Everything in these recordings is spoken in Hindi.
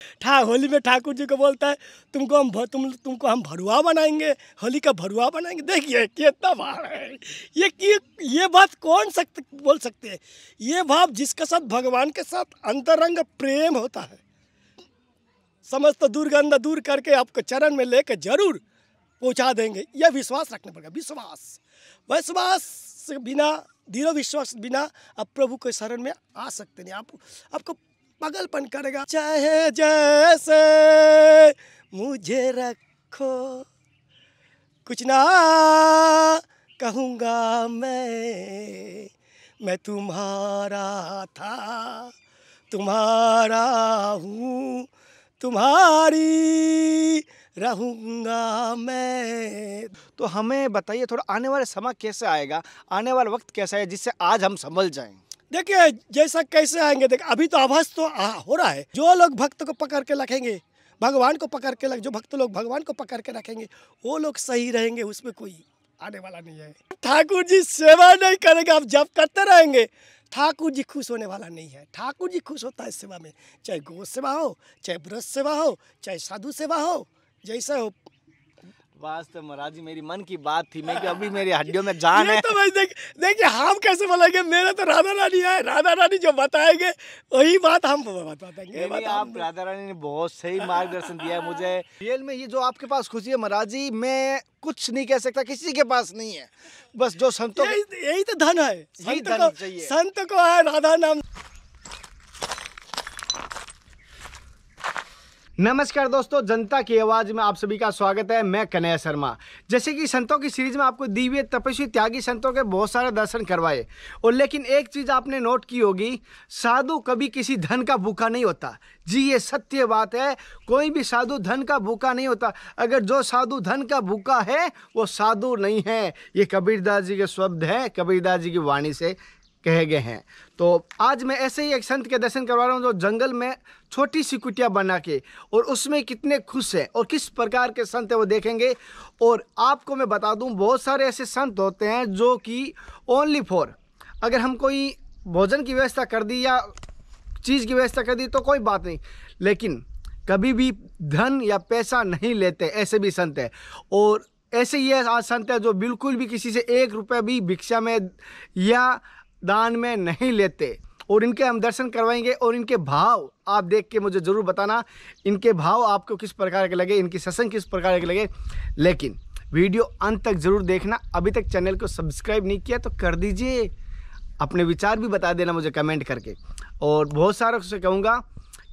होली में ठाकुर जी को बोलता है तुमको हम भरुआ बनाएंगे, होली का भरुआ बनाएंगे। देखिए कितना भाव है ये बात कौन बोल सकते हैं। ये भाव जिसके साथ भगवान के साथ अंतरंग प्रेम होता है, समस्त दुर्गंध दूर करके आपको चरण में लेकर जरूर पहुंचा देंगे। यह विश्वास रखना पड़ेगा। विश्वास से बिना, दृढ़ विश्वास बिना आप प्रभु के शरण में आ सकते नहीं। आपको पागलपन करेगा। चाहे जैसे मुझे रखो, कुछ ना कहूँगा मैं तुम्हारा था, तुम्हारा हूँ, तुम्हारी रहूँगा मैं। तो हमें बताइए थोड़ा, आने वाला समय कैसे आएगा, आने वाला वक्त कैसा है जिससे आज हम संभल जाएं? देखिए जैसा कैसे आएंगे, देखिए अभी तो आभास तो हो रहा है। जो लोग भक्त को पकड़ के रखेंगे, भगवान को पकड़ के जो भक्त लोग भगवान को पकड़ के रखेंगे वो लोग सही रहेंगे, उसमें कोई आने वाला नहीं है। ठाकुर जी सेवा नहीं करेंगे, आप जब करते रहेंगे ठाकुर जी खुश होने वाला नहीं है। ठाकुर जी खुश होता है सेवा में, चाहे गौ सेवा हो, चाहे व्रत सेवा हो, चाहे साधु सेवा हो, जैसा हो। वास्तव महाराज जी मेरी मन की बात थी, मैं कि अभी मेरी हड्डियों में जान है। तो भाई देखिए हम कैसे बोलेंगे, मेरे तो राधा रानी है, राधा रानी जो बताएंगे वही बात हम बता देंगे। आप राधा रानी ने बहुत सही मार्गदर्शन दिया है मुझे। रियल में ये जो आपके पास खुशी है महाराज जी, मैं कुछ नहीं कह सकता, किसी के पास नहीं है। बस जो संतों, यही तो धन है, यही धन चाहिए। संत को है राधा नाम। नमस्कार दोस्तों, जनता की आवाज़ में आप सभी का स्वागत है। मैं कन्हैया शर्मा। जैसे कि संतों की सीरीज में आपको दिव्य तपस्वी त्यागी संतों के बहुत सारे दर्शन करवाए, और लेकिन एक चीज़ आपने नोट की होगी, साधु कभी किसी धन का भूखा नहीं होता। जी ये सत्य बात है, कोई भी साधु धन का भूखा नहीं होता। अगर जो साधु धन का भूखा है वो साधु नहीं है। ये कबीरदास जी के शब्द हैं, कबीरदास जी की वाणी से कहे गए हैं। तो आज मैं ऐसे ही एक संत के दर्शन करवा रहा हूँ जो जंगल में छोटी सी कुटिया बना के, और उसमें कितने खुश हैं और किस प्रकार के संत है वो देखेंगे। और आपको मैं बता दूं, बहुत सारे ऐसे संत होते हैं जो कि ओनली फॉर, अगर हम कोई भोजन की व्यवस्था कर दी या चीज़ की व्यवस्था कर दी तो कोई बात नहीं, लेकिन कभी भी धन या पैसा नहीं लेते, ऐसे भी संत है। और ऐसे ही आज संत है जो बिल्कुल भी किसी से 1 रुपया भी भिक्षा में या दान में नहीं लेते, और इनके हम दर्शन करवाएंगे। और इनके भाव आप देख के मुझे ज़रूर बताना, इनके भाव आपको किस प्रकार के लगे, इनकी सत्संग किस प्रकार के लगे। लेकिन वीडियो अंत तक ज़रूर देखना। अभी तक चैनल को सब्सक्राइब नहीं किया तो कर दीजिए, अपने विचार भी बता देना मुझे कमेंट करके। और बहुत सारों से कहूँगा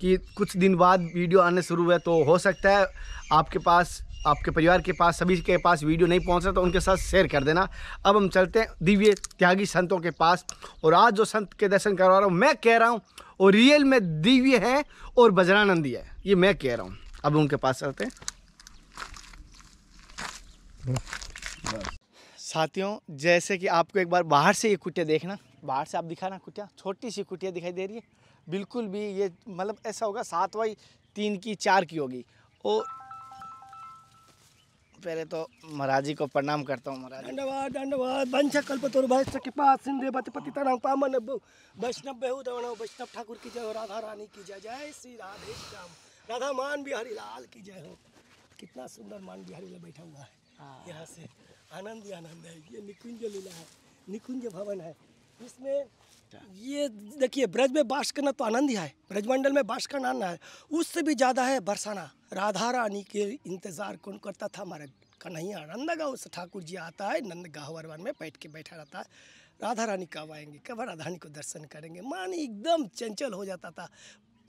कि कुछ दिन बाद वीडियो आने शुरू हुए, तो हो सकता है आपके पास, आपके परिवार के पास, सभी के पास वीडियो नहीं पहुंच रहा तो उनके साथ शेयर कर देना। अब हम चलते हैं दिव्य त्यागी संतों के पास, और आज जो संत के दर्शन करवा रहा हूँ, मैं कह रहा हूँ और रियल में दिव्य है और वज्रानंदी है, ये मैं कह रहा हूँ। अब उनके पास चलते हैं। साथियों, जैसे कि आपको एक बार बाहर से ये कुटिया देखना, बाहर से आप दिखाना, कुटिया छोटी सी कुटिया दिखाई दे रही है, बिल्कुल भी ये मतलब ऐसा होगा 7x3 की 4 की होगी। और पहले तो महाराज जी को प्रणाम करता हूँ। महाराज दंडवाद दंडवाद वंश कल्पतरु भैष्ट के पास सिंधु पतितानां पावन वैष्णव बेहू दवणो वैष्णव ठाकुर की जय हो, राधा रानी की जय। जय श्री राधे श्याम, राधा मान बिहारी लाल की जय हो। कितना सुंदर मान बिहारी लाल बैठा हुआ है, यहाँ से आनंद ही आनंद है। ये निकुंज लीला है, निकुंज भवन है। इसमें ये देखिए, ब्रज में बास करना तो आनंद ही है, ब्रजमंडल में बास करना आनंद है। उससे भी ज़्यादा है बरसाना। राधा रानी के इंतज़ार कौन करता था? हमारे कन्हैया नंद गाँव से ठाकुर जी आता है, नंद गाँव वन में बैठ के बैठा रहता है। राधा रानी कब आएंगे, कब राधा रानी को दर्शन करेंगे? मन एकदम चंचल हो जाता था।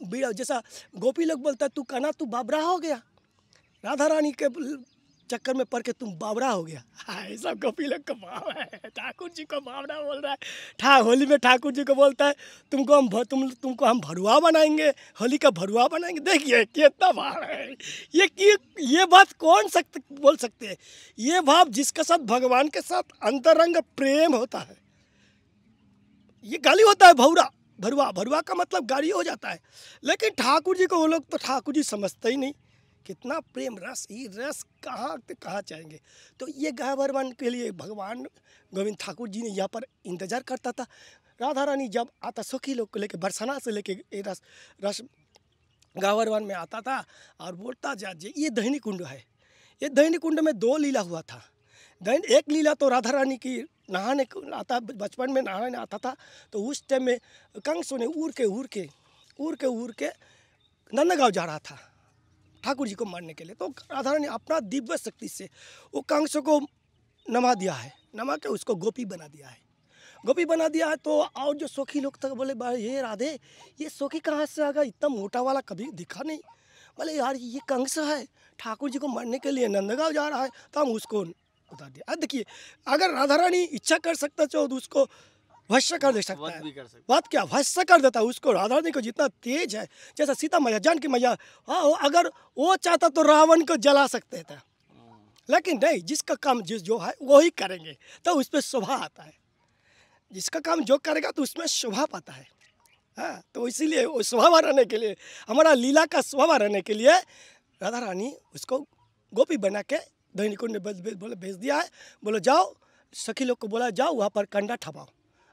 बीड़ा जैसा गोपी लोग बोलता है, तू कहना तू बाबरा हो गया, राधा रानी के चक्कर में पड़ के तुम बावरा हो गया। ऐसा गोपी लोग का भाव है, ठाकुर जी को बावरा बोल रहा है। होली में ठाकुर जी को बोलता है तुमको हम भरुआ बनाएंगे, होली का भरुआ बनाएंगे। देखिए कितना भाव है ये बात कौन बोल सकते हैं। ये भाव जिसके साथ भगवान के साथ अंतरंग प्रेम होता है। ये गाली होता है भरुआ, भरुआ का मतलब गाली हो जाता है, लेकिन ठाकुर जी को वो लोग तो ठाकुर जी समझते ही नहीं। कितना प्रेम रस, ये रस कहाँ से कहाँ चाहेंगे। तो ये गायवरवन के लिए भगवान गोविंद ठाकुर जी ने यहाँ पर इंतज़ार करता था। राधा रानी जब आता सखी लोग को लेके बरसाना से लेके रस गावरवन में आता था और बोलता जा जे ये दहिनी कुंड है। ये दहिनी कुंड में 2 लीला हुआ था। एक लीला तो राधा रानी की नहाने आता, बचपन में नहाने आता था, तो उस टाइम में कंस ने उड़ के नंदगांव जा रहा था ठाकुर जी को मारने के लिए। तो राधा रानी अपना दिव्य शक्ति से वो कंस को नमा दिया है, नमा के उसको गोपी बना दिया है। गोपी बना दिया है तो और जो सखी लोग तक बोले ये राधे ये सखी कहाँ से आ गया, इतना मोटा वाला कभी दिखा नहीं। बोले यार ये कंस है, ठाकुर जी को मारने के लिए नंदगांव जा रहा है, तो हम उसको बता दिया। देखिए अगर राधा रानी इच्छा कर सकता तो उसको भस्म कर दे सकता है। बात क्या भस्म कर देता है उसको। राधा रानी को जितना तेज है, जैसा सीता मैया जानकी मैया, हाँ अगर वो चाहता तो रावण को जला सकते थे, लेकिन नहीं, जिसका काम जो है वही करेंगे तो उस पर शोभा आता है। जिसका काम जो करेगा तो उसमें शोभा पाता है। हाँ, तो इसीलिए वो शोभा रहने के लिए, हमारा लीला का शोभा रहने के लिए राधा रानी उसको गोपी बना के दहिनी कुंड में बोले भेज दिया है। बोलो जाओ, सखी लोग को बोला जाओ वहाँ पर कंडा ठपाओ।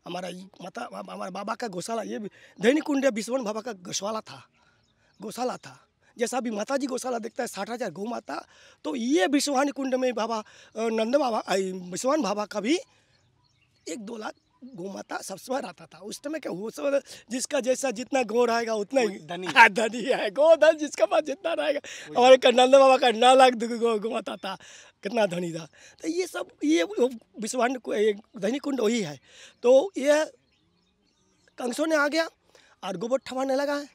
हमारा बाबा का गौशाला, ये दहिनी कुंड विश्वन बाबा का गौशाला था। जैसा अभी माता जी गौशाला देखता है 60,000 गौ माता, तो ये विश्वानी कुंड में बाबा नंद बाबा विश्वान बाबा का भी 1-2 लाख गौ माता सब समय रहता था। उस समय क्या वो सब जिसका जैसा जितना गौ रहेगा उतना ही धनी है। गोधन जिसका पास जितना रहेगा, हमारे नंद बाबा का 9 लाख गौ माता था, कितना धनी था। तो ये सब ये विश्वान धनी कुंड वही है। तो ये कंसों ने आ गया और गोबर ठवाने लगा है।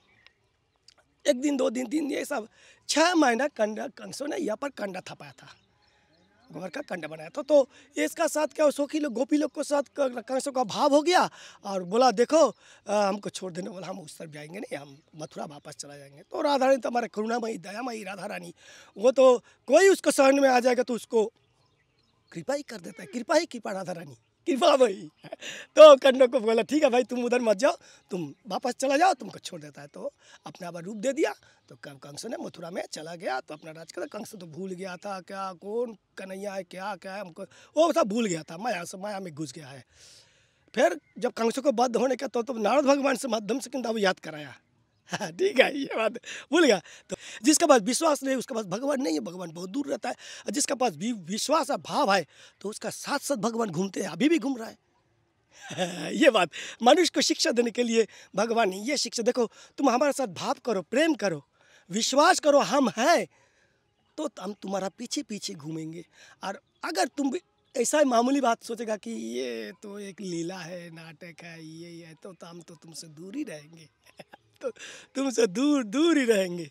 1 दिन 2 दिन 3 दिन ये सब 6 महीना कंसों ने यहाँ पर कंडा थपाया था, गोबर का कंडा बनाया था। तो इसका साथ क्या सखी लोग गोपी लोग को साथ कंसों का भाव हो गया और बोला देखो हमको छोड़ देने वाला, हम उस तरफ जाएंगे नहीं, हम मथुरा वापस चला जाएंगे। तो राधा रानी तो हमारे करुणामयी दयामयी राधा रानी, वो तो कोई उसको शरण में आ जाएगा तो उसको कृपा ही कर देता है। कृपा राधा रानी कृपा भाई। तो कन्नों को बोला ठीक है भाई तुम उधर मत जाओ, तुम वापस चला जाओ, तुमको छोड़ देता है। तो अपना अब रूप दे दिया। तो कंस ने मथुरा में चला गया तो अपना राज कर। कंस तो भूल गया था क्या कौन कन्हैया है, क्या है हमको वो सब भूल गया था, माया में घुस गया है। फिर जब कंस को बद्ध होने का तो नारद भगवान से माध्यम से किंतु याद कराया। हाँ ठीक है, ये बात भूल गया। तो जिसके पास विश्वास नहीं उसके पास भगवान नहीं है, भगवान बहुत दूर रहता है। और जिसके पास विश्वास है भाव है तो उसका साथ साथ भगवान घूमते हैं, अभी भी घूम रहा है। ये बात मनुष्य को शिक्षा देने के लिए भगवान ये शिक्षा, देखो तुम हमारे साथ भाव करो, प्रेम करो, विश्वास करो हम हैं, तो हम तुम्हारा पीछे पीछे घूमेंगे। और अगर तुम ऐसा मामूली बात सोचेगा कि ये तो एक लीला है, नाटक है, ये है, तो हम तो तुमसे दूर ही रहेंगे। तो तुमसे दूर ही रहेंगे।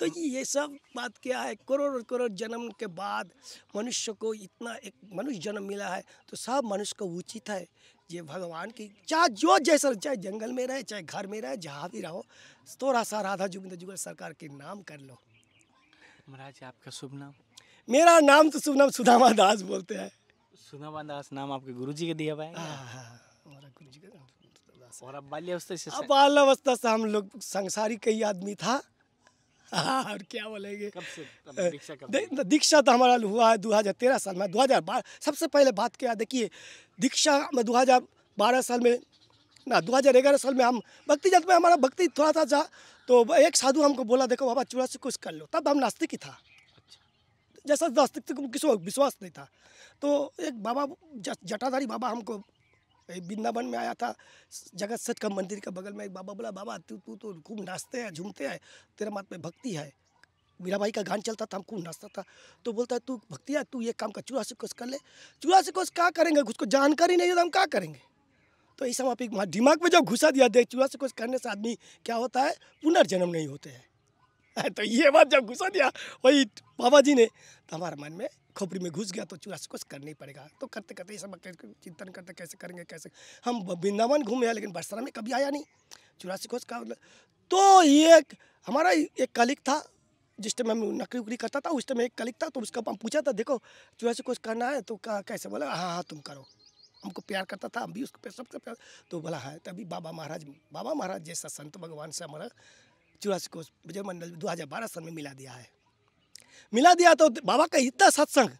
तो ये सब बात क्या है, करोड़ जन्म के बाद मनुष्य को इतना एक मनुष्य जन्म मिला है, तो सब मनुष्य को उचित है ये भगवान की, चाहे जो जैसा, चाहे जंगल में रहे, चाहे घर में रहे, जहाँ भी रहो, थोड़ा सा राधा जुगेंद्र जुगल सरकार के नाम कर लो। महाराज आपका शुभ नाम? मेरा नाम तो शुभ नाम सुदामा दास बोलते हैं। सुदामा दास नाम आपके गुरुजी के दिया हुआ है? हमारा गुरुजी का नाम। और अब बाल्यावस्था से? अब बाल्यावस्था से हम लोग संसारी कई आदमी था। और क्या बोलेंगे। कब से दीक्षा? दीक्षा तो हमारा हुआ है 2013 साल में। 2012 सबसे पहले बात क्या, देखिए दीक्षा में 2012 साल में ना 2011 साल में हम भक्ति जगत में हमारा भक्ति थोड़ा था जा, तो एक साधु हमको बोला देखो बाबा 84 कुछ कर लो। तब हम नास्तिक ही था, जैसा नास्तिक को किसी को विश्वास नहीं था। तो एक बाबा जटाधारी बाबा हमको वृंदावन में आया था, जगत सच का मंदिर के बगल में एक बाबा बोला बाबा तू तो खूब नाचते हैं झूमते हैं, तेरे मत में भक्ति है। मीरा भाई का गान चलता था, हम खूब नाचता था। तो बोलता है तू भक्ति है, तू ये काम का 84 कोर्स कर ले। 84 कोर्स क्या करेंगे, उसको जानकारी नहीं है तो हम क्या करेंगे। तो ऐसा वहाँ पे दिमाग में जब घुसा दिया देख 84 कोर्स करने से आदमी क्या होता है, पुनर्जन्म नहीं होते हैं। तो ये बात जब घुसा दिया वही बाबा जी ने, तो हमारे मन में खोपड़ी में घुस गया तो 84 कोर्स करना ही पड़ेगा। तो करते करते ये सब चिंतन करते कैसे करेंगे कैसे। हम वृंदावन घूमे हैं लेकिन बरसाना में कभी आया नहीं 84 कोर्स का। तो ये हमारा एक कलीग था जिस टाइम हम नकली उकली करता था, उस टाइम एक कलीग था। तो उसका हम पूछा था देखो 84 कोर्स करना है तो कैसे, बोला हाँ तुम करो। हमको प्यार करता था, हम भी उसको सबसे प्यार। तो बोला हाँ। तभी बाबा महाराज जैसा संत भगवान से हमारा 84 कोर्स विजय मंडल 2012 साल में मिला दिया। तो बाबा का इतना सत्संग,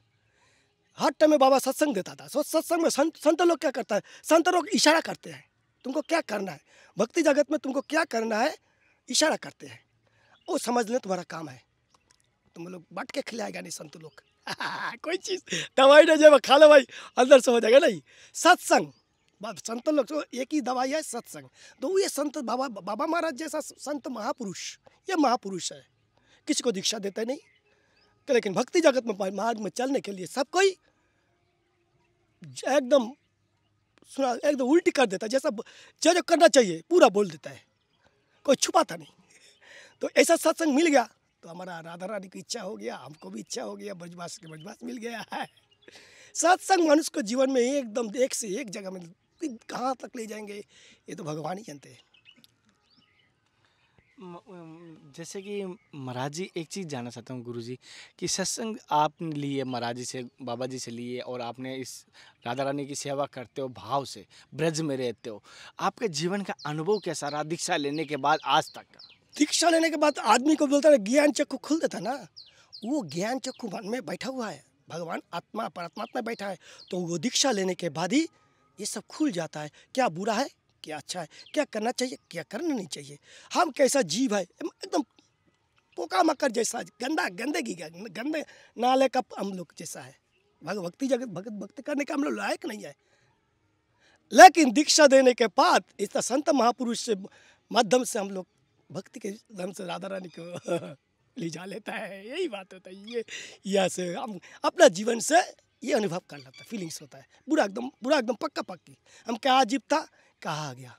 हर टाइम में बाबा सत्संग देता था। सत्संग में संत लोग क्या करता है, संत लोग इशारा करते हैं तुमको क्या करना है, भक्ति जगत में तुमको क्या करना है, इशारा करते हैं। वो समझ लें तुम्हारा काम है। तुम लोग बांट के खिलाएगा नहीं संत लोग। कोई चीज़ दवाई नहीं जब खा लो भाई अंदर से हो जाएगा नहीं। सत्संग संत लोग तो एक ही दवाई है, सत्संग। तो ये संत बाबा महाराज जैसा संत महापुरुष, ये महापुरुष है। किसी को दीक्षा देते नहीं, लेकिन भक्ति जगत में मार्ग में चलने के लिए सब कोई एकदम सुना, एकदम उल्टी कर देता है। जैसा जो करना चाहिए पूरा बोल देता है, कोई छुपाता नहीं। तो ऐसा सत्संग मिल गया तो हमारा राधा रानी की इच्छा हो गया, हमको भी इच्छा हो गया, ब्रजवास के ब्रजवास मिल गया है। सत्संग मनुष्य को जीवन में एकदम एक से एक जगह में कहाँ तक ले जाएंगे ये तो भगवान ही जानते हैं। जैसे कि महाराज जी एक चीज़ जानना चाहता हूँ गुरुजी कि सत्संग आपने लिए महाराज जी से, बाबा जी से लिए, और आपने इस राधा रानी की सेवा करते हो भाव से, ब्रज में रहते हो, आपके जीवन का अनुभव कैसा रहा दीक्षा लेने के बाद आज तक का? दीक्षा लेने के बाद आदमी को बोलता है ज्ञान चक्षु खुल देता ना, वो ज्ञान चक्षु मन में बैठा हुआ है, भगवान आत्मा परमात्मा में बैठा है। तो वो दीक्षा लेने के बाद ही ये सब खुल जाता है, क्या बुरा है क्या अच्छा है, क्या करना चाहिए क्या करना नहीं चाहिए, हम कैसा जीव है, एकदम पोका मकर जैसा, गंदगी गंदे नाले का हम लोग जैसा है। भक्ति जगत भक्ति करने का हम लोग लायक नहीं है। लेकिन दीक्षा देने के बाद इस संत महापुरुष से माध्यम से हम लोग भक्ति के धर्म से राधा रानी को ले जा लेता है। यही बात होता है। ये यहाँ से हम अपना जीवन से ये अनुभव कर लेता है, फीलिंग्स होता है। बुरा एकदम पक्का पक्की, हम क्या अजीब था कहाँ आ गया।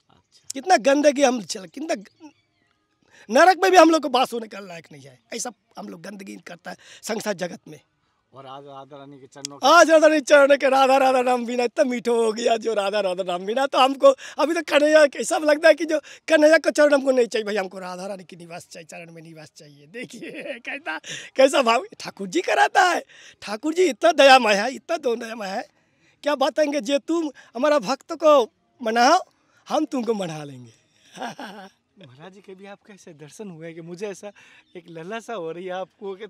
अच्छा, कितना गंदगी हम चल, कितना नरक में भी हम लोग को बास होने का लायक नहीं है। ऐसा हम लोग गंदगी करता है संसार जगत में। और आज राधा रानी के चरणों आज राधा रानी चरण के राधा राधा नाम बिना इतना मीठो हो गया जो राधा राधा नाम बिना, तो हमको अभी तो कन्हैया ऐसा लगता है कि जो कन्हैया का चरण हमको नहीं चाहिए भाई, हमको राधा रानी की निवास चाहिए, चरण में निवास चाहिए। देखिए कैसा भाव ठाकुर जी कराता है। ठाकुर जी इतना दयामय है, इतना दयामय है, क्या बताएंगे। जे तुम हमारा भक्त को मनाओ हम तुमको मना लेंगे। महाराज जी कभी आपका ऐसा दर्शन हुआ है कि मुझे ऐसा एक ललसा हो रही है आपको कि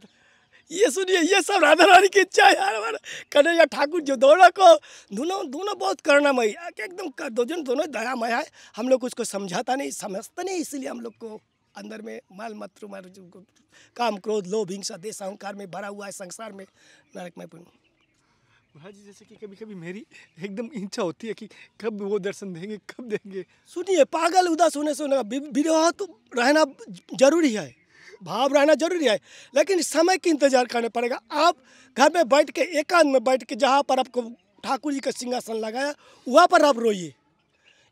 ये सुनिए, ये सब राधा रानी की इच्छा है यार। हमारा कन्हैया ठाकुर जो दोनों बहुत करुणामय, एकदम दोनों दयामय है। हम लोग उसको समझाता नहीं, समझता नहीं, इसीलिए हम लोग को अंदर में माल मत्र काम क्रोध लोभ हिंसा देश अहंकार में भरा हुआ है संसार में, नरक में। महाराज जी जैसे कि कभी कभी मेरी एकदम इच्छा होती है कि कब वो दर्शन देंगे, कब देंगे। सुनिए, पागल उदास होने से विरह तो रहना जरूरी है, भाव रहना जरूरी है, लेकिन समय की इंतजार करना पड़ेगा। आप घर में बैठ के एकांत में बैठ के जहाँ पर आपको ठाकुर जी का सिंहासन लगाया वहाँ पर आप रोइए।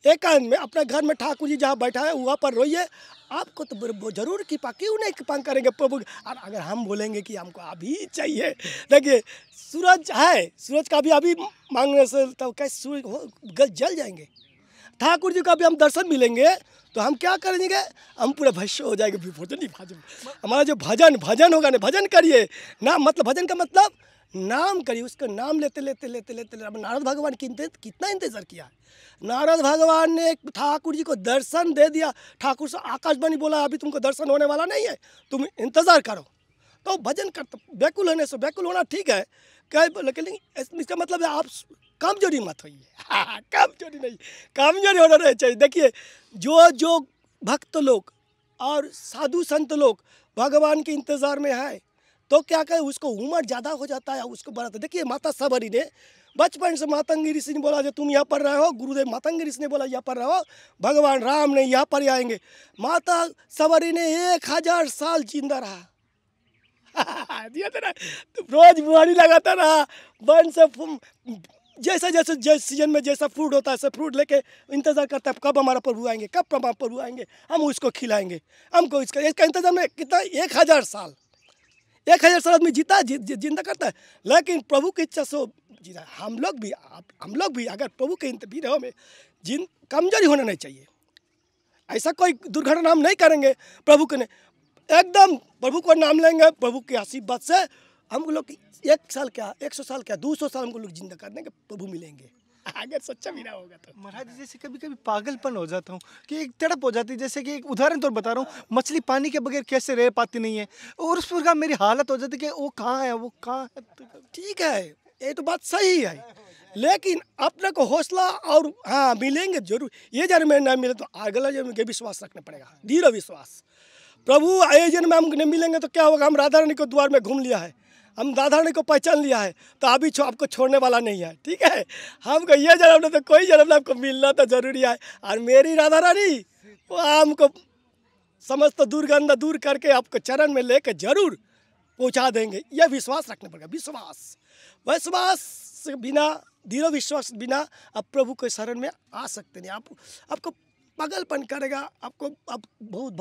एकांत में अपने घर में ठाकुर जी जहाँ बैठा है वहाँ पर रोइए। आपको तो जरूर कृपा क्यों नहीं कृपा करेंगे प्रभु। और अगर हम बोलेंगे कि हमको अभी चाहिए, देखिए सूरज है, सूरज का भी अभी मांगने से तो कैसे सूरज जल जाएंगे। ठाकुर जी का भी हम दर्शन मिलेंगे तो हम क्या करेंगे, हम पूरा भस्म हो जाएंगे। हमारा जो भजन होगा ना, भजन करिए ना, मतलब भजन का मतलब नाम करिए, उसका नाम लेते लेते लेते लेते नारद भगवान कितना इंतजार किया। नारद भगवान ने ठाकुर जी को दर्शन दे दिया। ठाकुर से आकाशवाणी बोला अभी तुमको दर्शन होने वाला नहीं है, तुम इंतजार करो। तो भजन करते व्याकुल होने से, व्याकुल होना ठीक है क्या, लेकिन इसका मतलब है आप कमजोरी मत होइए। कमजोरी नहीं, कमजोरी होना नहीं चाहिए। देखिए जो भक्त लोग और साधु संत लोग भगवान के इंतजार में है तो क्या कहे, उसको उम्र ज़्यादा हो जाता है, उसको बढ़ाता। देखिए माता सबरी ने बचपन से मातंगी ऋषि ने बोला जो तुम यहाँ पर रहो, गुरुदेव मातंगी ऋषि ने बोला यहाँ पर रहो, भगवान राम ने यहाँ पर आएंगे। माता सबरी ने 1000 साल जिंदा रहा। रोज बुआरी लगाता रहा, वन से जैसे सीजन में जैसा फ्रूट होता है ऐसा फ्रूट लेके इंतजार करता है कब हमारा प्रभु आएंगे, कब हमारा प्रभु आएंगे, हम उसको खिलाएंगे। हमको इसका इंतजार में कितना 1000 साल 1000 साल आदमी जीता जिंदा करता है, लेकिन प्रभु की इच्छा से जीता। हम लोग भी अगर प्रभु के विरह में कमजोरी होना नहीं चाहिए। ऐसा कोई दुर्घटना हम नहीं करेंगे। प्रभु के एकदम प्रभु को नाम लेंगे, प्रभु के आशीर्वाद से हम लोग 1 साल क्या 100 साल क्या 200 साल हमको लोग जिंदा कर देंगे, प्रभु मिलेंगे अगर सच्चा विरह होगा तो। महाराज जी जैसे कभी कभी पागलपन हो जाता हूँ कि एक तड़प हो जाती है। जैसे कि एक उदाहरण तो बता रहा हूँ, मछली पानी के बगैर कैसे रह पाती नहीं है, और उस प्रकार मेरी हालत हो जाती है कि वो कहाँ है, वो कहाँ है। ठीक है, ये तो बात सही है, लेकिन अपने को हौसला और हाँ मिलेंगे जरूर। ये जन्म में नहीं मिले तो अगला जन्म के विश्वास रखना पड़ेगा, दृढ़ विश्वास। प्रभु आए जन्म में हम नहीं मिलेंगे तो क्या होगा? हम राधा रानी को द्वार में घूम लिया है, हम राधा रानी को पहचान लिया है, तो अभी आपको छोड़ने वाला नहीं है। ठीक है, हमको ये जन्म में तो कोई जन्म में आपको मिलना तो जरूरी है। और मेरी राधा रानी वो हमको समस्त दुर्गंध दूर करके आपको चरण में लेकर जरूर पहुंचा देंगे। यह विश्वास रखना पड़ेगा। विश्वास से बिना, दृढ़ विश्वास बिना आप प्रभु के शरण में आ सकते नहीं। आपको पागलपन करेगा, आपको आप बहुत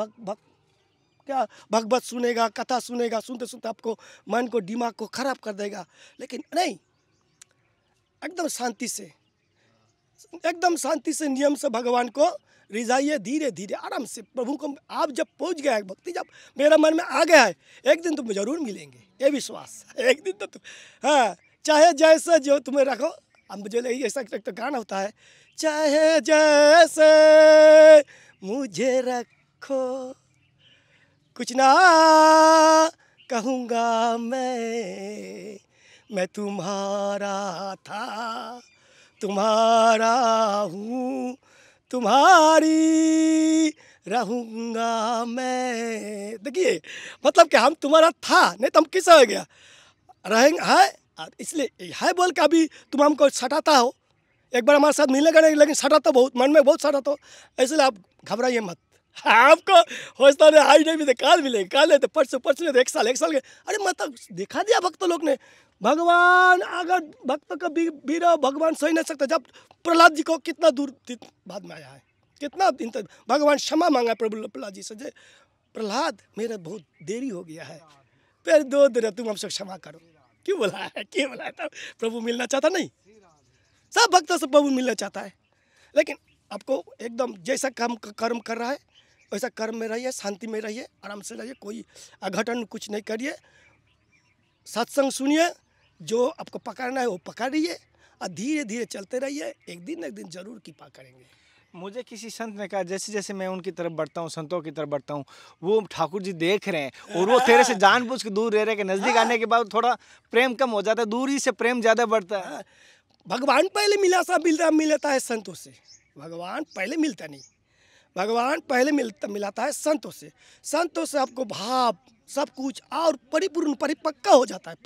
भगवत सुनेगा, कथा सुनेगा, सुनते सुनते आपको मन को, दिमाग को खराब कर देगा। लेकिन नहीं, एकदम शांति से नियम से भगवान को रिझाइए, धीरे धीरे आराम से प्रभु को। आप जब पहुंच गया है, भक्ति जब मेरा मन में आ गया है, एक दिन तुम जरूर मिलेंगे, ये विश्वास। एक दिन तो तुम, हाँ, चाहे जैसे जो तुम्हें रखो। हम जो ऐसा एक तो गाना होता है, चाहे जैसे मुझे रखो, कुछ ना कहूँगा मैं तुम्हारा था, तुम्हारा हूँ, तुम्हारी रहूँगा मैं। देखिए, मतलब कि हम तुम्हारा था, नहीं तो हम किस हो गया रहेंगे है। इसलिए है बोल के अभी तुम हमको सटाता हो, एक बार हमारे साथ मिलेगा नहीं, लेकिन सटाता बहुत, मन में बहुत सटाता हो। इसलिए आप घबराइए मत। आपको होता नहीं, आज नहीं भी काल मिलेंगे, काल नहीं तो परसों नहीं तो एक साल के। अरे मतलब देखा दिया भक्त लोग ने, भगवान अगर भक्त का बीरा भगवान सही नहीं सकता। जब प्रहलाद जी को कितना दूर बाद में आया है, कितना दिन तक भगवान क्षमा मांगा प्रहलाद जी से, प्रहलाद मेरा बहुत देरी हो गया है, फिर 2 दिन तुम हमसे क्षमा करो। क्यों बोला है? तब प्रभु मिलना चाहता नहीं? सब भक्तों से प्रभु मिलना चाहता है। लेकिन आपको एकदम जैसा कर्म कर रहा है वैसा कर्म में रहिए, शांति में रहिए, आराम से रहिए, कोई अघटन कुछ नहीं करिए। सत्संग सुनिए, जो आपको पकड़ना है वो पकड़िए और धीरे धीरे चलते रहिए। एक दिन जरूर कृपा करेंगे। मुझे किसी संत ने कहा, जैसे जैसे मैं उनकी तरफ बढ़ता हूँ, संतों की तरफ बढ़ता हूँ, वो ठाकुर जी देख रहे हैं और वो तेरे से जानबूझ के दूर रह रहे, के नज़दीक आने के बाद थोड़ा प्रेम कम हो जाता है, दूरी से प्रेम ज़्यादा बढ़ता है। भगवान पहले मिलता है संतों से। भगवान पहले मिलता नहीं, भगवान पहले मिलाता है संतों से। संतों से आपको भाव सब कुछ और परिपूर्ण परिपक्व हो जाता है।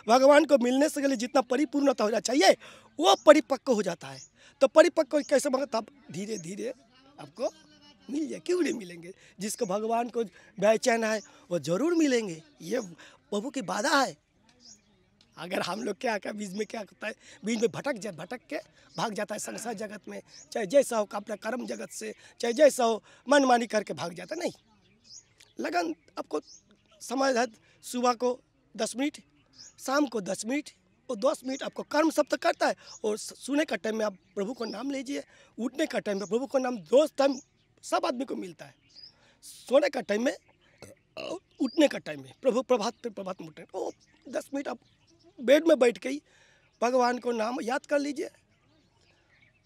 भगवान को मिलने से पहले जितना परिपूर्णता होना चाहिए वो परिपक्व हो जाता है। तो परिपक्व कैसे होगा? तब धीरे धीरे आपको मिल जाए। क्यों नहीं मिलेंगे? जिसको भगवान को बेचैन है वो जरूर मिलेंगे। ये प्रभु की वादा है। अगर हम लोग बीच में क्या होता है, बीच में भटक के भाग जाता है संसार जगत में, चाहे जैसा हो अपना कर्म जगत से, चाहे जैसा हो मनमानी करके भाग जाता नहीं। लगन आपको समय है, सुबह को 10 मिनट, शाम को 10 मिनट और 10 मिनट आपको कर्म सब तक करता है। और सोने का टाइम में आप प्रभु को नाम लीजिए, उठने का टाइम में प्रभु को नाम, दोस्त टाइम सब आदमी को मिलता है। सोने का टाइम में, उठने का टाइम में प्रभु प्रभात में उठे, वो 10 मिनट आप बेड में बैठ के ही भगवान को नाम याद कर लीजिए।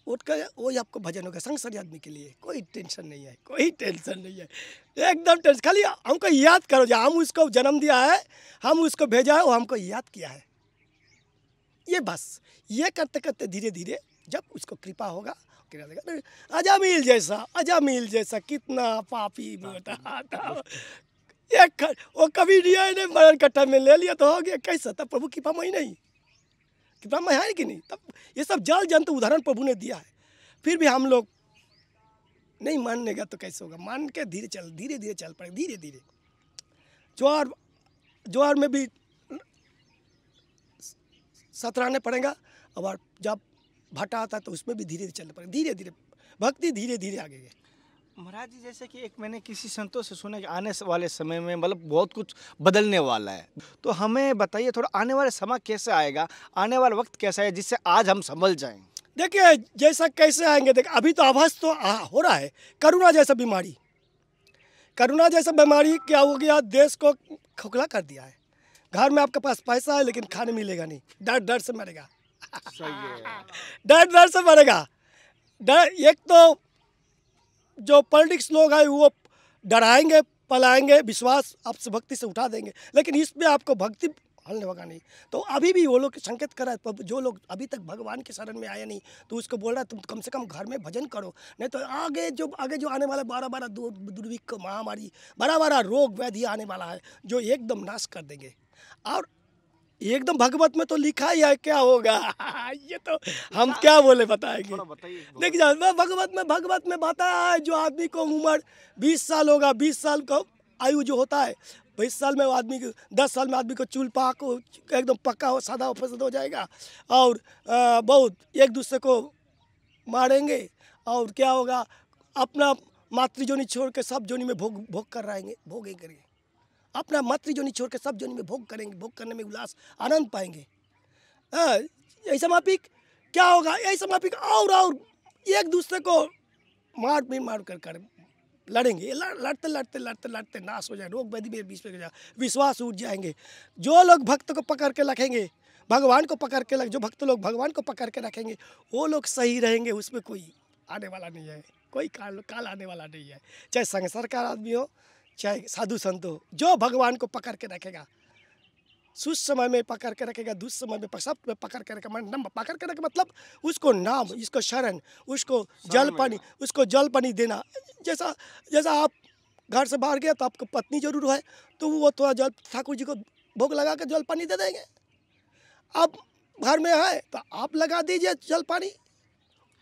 उठ कर वही आपको भजन होगा। संसारी आदमी के लिए कोई टेंशन नहीं है, एकदम टेंशन। खाली हमको याद करो, जो हम उसको जन्म दिया है, हम उसको भेजा है, वो हमको याद किया है। ये बस ये करते करते धीरे धीरे जब उसको कृपा होगा, अजामिल जैसा कितना पापी होता था, वो कभी नहीं मरण कट्टा में ले लिया तो हो गया। कैसा था? प्रभु कृपा में ही नहीं, कृपा में है कि नहीं? तब ये सब जल जंतु उदाहरण प्रभु ने दिया है। फिर भी हम लोग नहीं मानेगा तो कैसे होगा? मान के धीरे धीरे चल पड़े, धीरे धीरे। ज्वार में भी सतराने पड़ेगा, और जब भाटा आता है तो उसमें भी धीरे धीरे चलना पड़ेगा। धीरे धीरे भक्ति धीरे धीरे आगे है। महाराज जी, जैसे कि एक मैंने किसी संतों से सुना कि आने वाले समय में मतलब बहुत कुछ बदलने वाला है, तो हमें बताइए थोड़ा आने वाला समय कैसे आएगा, आने वाला वक्त कैसा है जिससे आज हम संभल जाएं। देखिए जैसा कैसे आएंगे, देखिए अभी तो आभास तो हो रहा है। कोरोना जैसा बीमारी क्या हो गया, देश को खोखला कर दिया है। घर में आपके पास पैसा है लेकिन खाने मिलेगा नहीं, डर से मरेगा। सही है। डर से मरेगा। एक तो जो पॉलिटिक्स लोग हैं वो डराएंगे, पलाएंगे, विश्वास आपसे भक्ति से उठा देंगे। लेकिन इसमें आपको भक्ति हलने होगा नहीं। तो अभी भी वो लोग संकेत कर रहा है, जो लोग अभी तक भगवान के शरण में आए नहीं, तो उसको बोल रहा है तुम कम से कम घर में भजन करो, नहीं तो आगे जो आने वाला 12 दुर्भिक्ष महामारी, बड़ा रोग व्याधि आने वाला है जो एकदम नाश कर देंगे। और एकदम भगवत में तो लिखा ही है क्या होगा ये तो हम क्या बोले बताएंगे। देखिए भगवत में बताया है, जो आदमी को उम्र 20 साल होगा, 20 साल का आयु जो होता है, 20 साल में आदमी को, 10 साल में आदमी को चूल पाक हो, एकदम पक्का हो, सादा फसद हो जाएगा, और बहुत एक दूसरे को मारेंगे, और क्या होगा, अपना मातृजोनि छोड़ के सब जोनि में भोग कर रहेंगे, भोगेंगे, अपना मातृजोनि छोड़ के सब जोनि में भोग करेंगे, भोग करने में उल्लास आनंद पाएंगे। ऐसा मापिक क्या होगा, ऐसा मापिक और एक दूसरे को मार कर लड़ेंगे, लड़ते नाश हो जाए, रोग व्याधि में बीच में विश्वास उठ जाएंगे। जो लोग भक्त को पकड़ के रखेंगे, भगवान को पकड़ के जो भक्त लोग भगवान को पकड़ के रखेंगे, वो लोग सही रहेंगे, उसमें कोई आने वाला नहीं है, कोई काल आने वाला नहीं है। चाहे संसार का आदमी हो, चाहे साधु संत हो, जो भगवान को पकड़ के रखेगा, सुस समय में पकड़ के रखेगा, दुस्समय में सब में पकड़ के रखेगा। पकड़ के रखे मतलब उसको नाम, इसको शरण, उसको जल पानी देना। जैसा आप घर से बाहर गया तो आपको पत्नी जरूर है, तो वो थोड़ा जल ठाकुर जी को भोग लगा के जल पानी दे देंगे। आप घर में है तो आप लगा दीजिए जल पानी,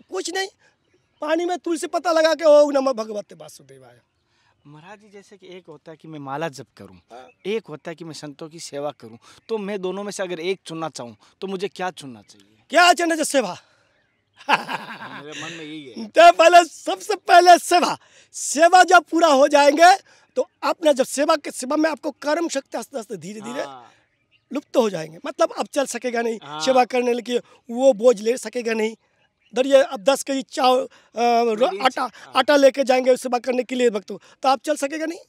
कुछ नहीं, पानी में तुलसी पत्ता लगा के ओम नमः भगवते वासुदेवाय। महाराज जी, जैसे कि एक होता है कि मैं माला जप करूं, एक होता है कि मैं संतों की सेवा करूं, तो मैं दोनों में से अगर एक चुनना चाहूं तो मुझे क्या चुनना चाहिए? क्या चुनना चाहिए? सेवा। मेरे मन में यही है। तो सबसे पहले सेवा जब पूरा हो जाएंगे तो अपना जब सेवा में आपको कर्म शक्ति आस्ते आस्ते धीरे धीरे लुप्त हो जाएंगे। मतलब अब चल सकेगा नहीं, सेवा करने के वो बोझ ले सकेगा नहीं। धरिए अब 10 केजी आटा लेके जाएंगे सेवा करने के लिए भक्तों, तो आप चल सकेगा नहीं।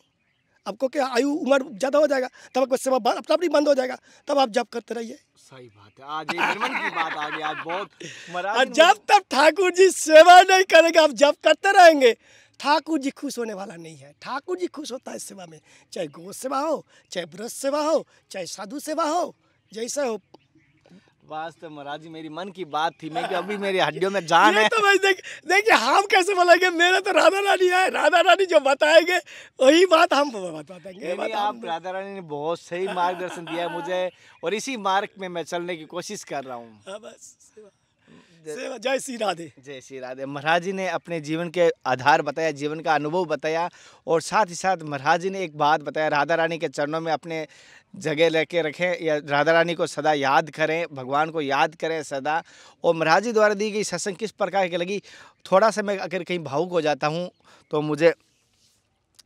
आपको क्या आयु उम्र ज़्यादा हो जाएगा, तब आपको सेवा अपना अपनी बंद हो जाएगा, तब आप जप करते रहिए। सही बात है, आज ये मेरे मन की बात आ गई आज बहुत। महाराज जब तक ठाकुर जी सेवा नहीं करेंगे, आप जप करते रहेंगे, ठाकुर जी खुश होने वाला नहीं है। ठाकुर जी खुश होता है सेवा में, चाहे गौ सेवा हो, चाहे व्रत सेवा हो, चाहे साधु सेवा हो, जैसा हो। वास्तव महाराज जी मेरी मन की बात थी, मैं कि अभी मेरी हड्डियों में जान है। तो भाई देखिए हम कैसे बोलेंगे, मेरा तो राधा रानी है, राधा रानी जो बताएंगे वही बात हम बता देंगे। आप राधा रानी ने बहुत सही मार्गदर्शन दिया है मुझे, और इसी मार्ग में मैं चलने की कोशिश कर रहा हूँ। जय श्री राधे। जय श्री राधे। महाराज जी ने अपने जीवन के आधार बताया, जीवन का अनुभव बताया, और साथ ही साथ महाराज जी ने एक बात बताया, राधा रानी के चरणों में अपने जगह लेके रखें, या राधा रानी को सदा याद करें, भगवान को याद करें सदा। और महाराज जी द्वारा दी गई सत्संग किस प्रकार की लगी, थोड़ा सा मैं अगर कहीं भावुक हो जाता हूँ तो मुझे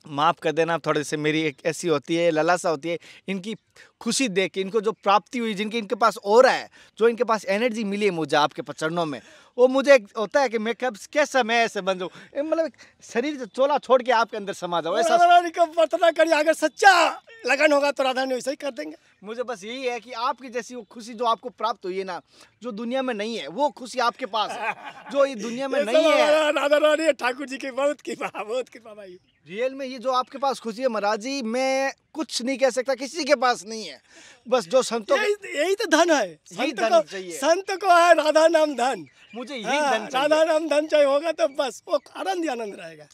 माफ़ कर देना। थोड़े से मेरी एक ऐसी होती है लालसा होती है, इनकी खुशी देख के, इनको जो प्राप्ति हुई, जिनके इनके पास और है, जो इनके पास एनर्जी मिली है मुझे आपके चरणों में, वो मुझे एक होता है कि मैं कब कैसा मैं ऐसे बन जाऊँ, मतलब शरीर से चोला छोड़ के आपके अंदर समा जाऊँ। ऐसा राधा रानी का प्रार्थना करिए, अगर सच्चा लगन होगा तो राधा रानी वैसे ही कर देंगे। मुझे बस यही है कि आपकी जैसी वो खुशी जो आपको प्राप्त हुई है ना, जो दुनिया में नहीं है, वो खुशी आपके पास है, जो ये दुनिया में नहीं है। राधा रानी ठाकुर जी की बहुत कृपा भाई। रियल में ये जो आपके पास खुशी है महाराज जी, मैं कुछ नहीं कह सकता, किसी के पास नहीं है। बस जो संतों यही तो धन है, यही धन चाहिए संत को है राधा नाम धन। मुझे यही धन चाहिए। राधा नाम धन चाहिए होगा तो बस वो आनंद ही आनंद रहेगा।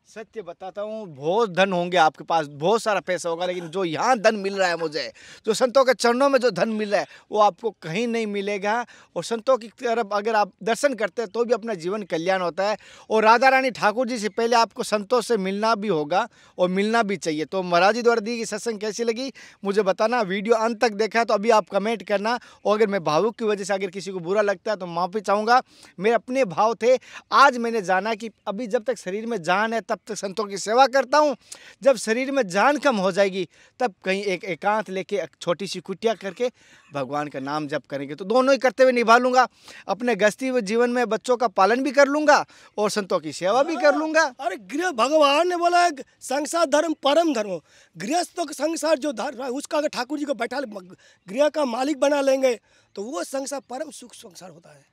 सत्य बताता हूँ, बहुत धन होंगे आपके पास, बहुत सारा पैसा होगा, लेकिन जो यहाँ धन मिल रहा है मुझे, जो संतों के चरणों में जो धन मिल रहा है, वो आपको कहीं नहीं मिलेगा। और संतों की तरफ अगर आप दर्शन करते हैं तो भी अपना जीवन कल्याण होता है। और राधा रानी ठाकुर जी से पहले आपको संतों से मिलना भी होगा और मिलना भी चाहिए। तो महाराज जी द्वारा दी गई सत्संग कैसी लगी मुझे बताना। वीडियो अंत तक देखा है तो अभी आप कमेंट करना, और अगर मैं भावुक की वजह से अगर किसी को बुरा लगता है तो माफ़ी चाहूँगा। मेरे अपने भाव थे। आज मैंने जाना कि अभी जब तक शरीर में जान है तब तक संतों की सेवा करता हूँ, जब शरीर में जान कम हो जाएगी तब कहीं एक एकांत लेके छोटी सी कुटिया करके भगवान का नाम जप करेंगे। तो दोनों ही करते हुए निभा लूँगा, अपने गृहस्थी हुए जीवन में बच्चों का पालन भी कर लूँगा और संतों की सेवा भी कर लूँगा। अरे गृह भगवान ने बोला संसार धर्म परम धर्म, गृहस्थों का संसार जो धर्म है उसका अगर ठाकुर जी को बैठा गृह का मालिक बना लेंगे तो वो संसार परम सुख संसार होता है।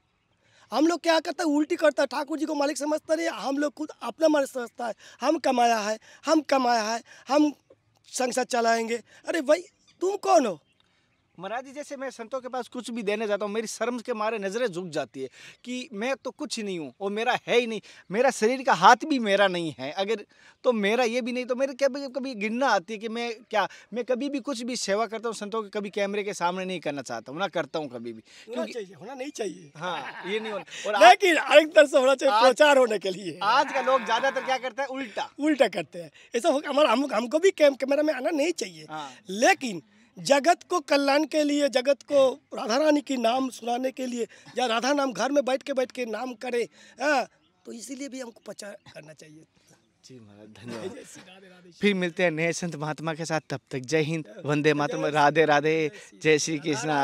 हम लोग क्या करते हैं, उल्टी करता है, ठाकुर जी को मालिक समझता नहीं, हम लोग खुद अपना मालिक समझता है। हम कमाया है, हम संसार चलाएंगे। अरे भाई तुम कौन हो? महाराज जी जैसे मैं संतों के पास कुछ भी देने जाता हूँ, मेरी शर्म के मारे नज़रें झुक जाती है कि मैं तो कुछ ही नहीं हूँ और मेरा है ही नहीं, मेरा शरीर का हाथ भी मेरा नहीं है, अगर तो मेरा ये भी नहीं, तो मेरे कभी कभी गिरना आती है कि मैं कभी भी कुछ भी सेवा करता हूँ संतों के, कभी कैमरे के सामने नहीं करना चाहता हूँ, ना करता हूँ कभी भी, क्योंकि होना नहीं चाहिए। हाँ ये नहीं होना। और लेकिन एक तरह से होना चाहिए प्रचार होने के लिए। आज का लोग ज्यादातर क्या करते हैं, उल्टा करते हैं। ऐसा हमारा हमको भी कैमरा में आना नहीं चाहिए, हाँ। लेकिन जगत को कल्याण के लिए, जगत को राधा रानी की नाम सुनाने के लिए, या राधा नाम घर में बैठ के नाम करे, तो इसीलिए भी हमको प्रचार करना चाहिए। जी महाराज धन्यवाद। फिर मिलते हैं नए संत महात्मा के साथ, तब तक जय हिंद, वंदे मातरम, राधे राधे, जय श्री कृष्णा,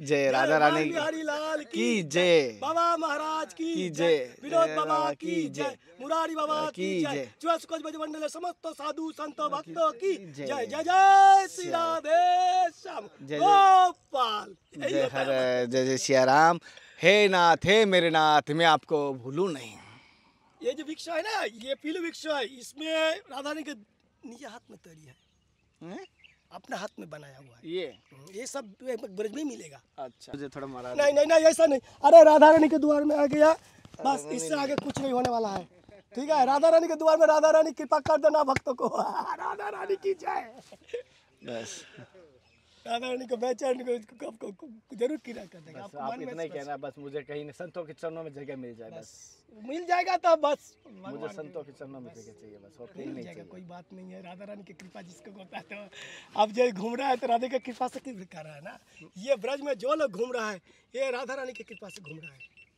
जय राधा रानी बिहारी लाल की जय, बाबा महाराज की जय, विनोद बाबा की जय, मुरारी बाबा की की जय, जय। चुआसुकोज मंडल समस्त साधु संत भक्तों की जय। जय जय श्री राधे श्याम गोपाल। जय हर जय जय सिया राम। हे नाथ, हे मेरे नाथ, मैं आपको भूलूं नहीं। ये जो वृक्ष है ना, ये पीलू वृक्ष है, इसमें राधा रानी के नीचे हाथ में तरी है, अपना हाथ में बनाया हुआ है। ये सब ब्रज में मिलेगा। अच्छा मुझे थोड़ा महाराज, नहीं ऐसा नहीं। अरे राधा रानी के द्वार में आ गया, बस इससे आगे कुछ नहीं होने वाला है। ठीक है, राधा रानी के द्वार में राधा रानी कृपा कर देना भक्तों को। राधा रानी की जय। बस राधा रानी को बेचैन को जरूर किरा कर देगा। आप इतना ही कहना, बस मुझे कहीं संतों के चरणों में जगह मिल जाए, बस मिल जाएगा तो बस मुझे संतों के चरणों में जगह चाहिए, बस और कहीं नहीं चाहिए। कोई बात नहीं है, राधा रानी की कृपा जिसको होता है। तो अब जो घूम रहा है तो राधा की कृपा से कर रहा है ना। ये ब्रज में जो लोग घूम रहा है, ये राधा रानी की कृपा से घूम रहा है।